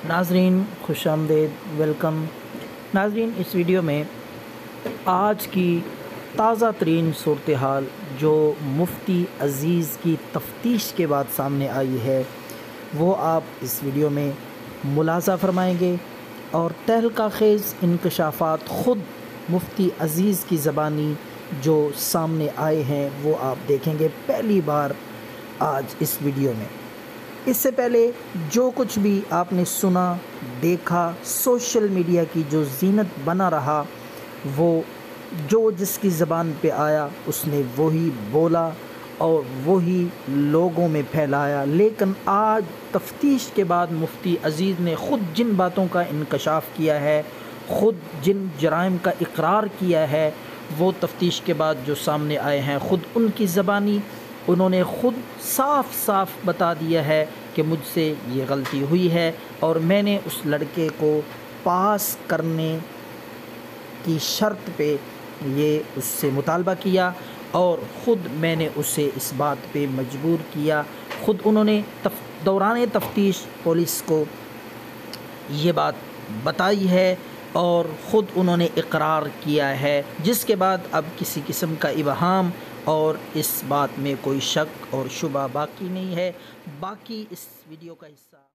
ناظرین خوش آمدید، ویلکم۔ ناظرین، اس ویڈیو میں آج کی تازہ ترین صورتحال جو مفتی عزیز کی تفتیش کے بعد سامنے آئی ہے وہ آپ اس ویڈیو میں ملاحظہ فرمائیں گے، اور تہلکہ خیز انکشافات خود مفتی عزیز کی زبانی جو سامنے آئے ہیں وہ آپ دیکھیں گے پہلی بار آج اس ویڈیو میں۔ اس سے پہلے جو کچھ بھی آپ نے سنا دیکھا، سوشل میڈیا کی جو زینت بنا رہا، وہ جو جس کی زبان پہ آیا اس نے وہی بولا اور وہی لوگوں میں پھیلایا، لیکن آج تفتیش کے بعد مفتی عزیز نے خود جن باتوں کا انکشاف کیا ہے، خود جن جرائم کا اقرار کیا ہے، وہ تفتیش کے بعد جو سامنے آئے ہیں خود ان کی زبانی انہوں نے خود صاف صاف بتا دیا ہے کہ مجھ سے یہ غلطی ہوئی ہے اور میں نے اس لڑکے کو پاس کرنے کی شرط پہ یہ اس سے مطالبہ کیا اور خود میں نے اسے اس بات پہ مجبور کیا۔ خود انہوں نے دوران تفتیش پولیس کو یہ بات بتائی ہے اور خود انہوں نے اقرار کیا ہے، جس کے بعد اب کسی قسم کا ابہام اور اس بات میں کوئی شک اور شبہ باقی نہیں ہے۔ باقی اس ویڈیو کا حصہ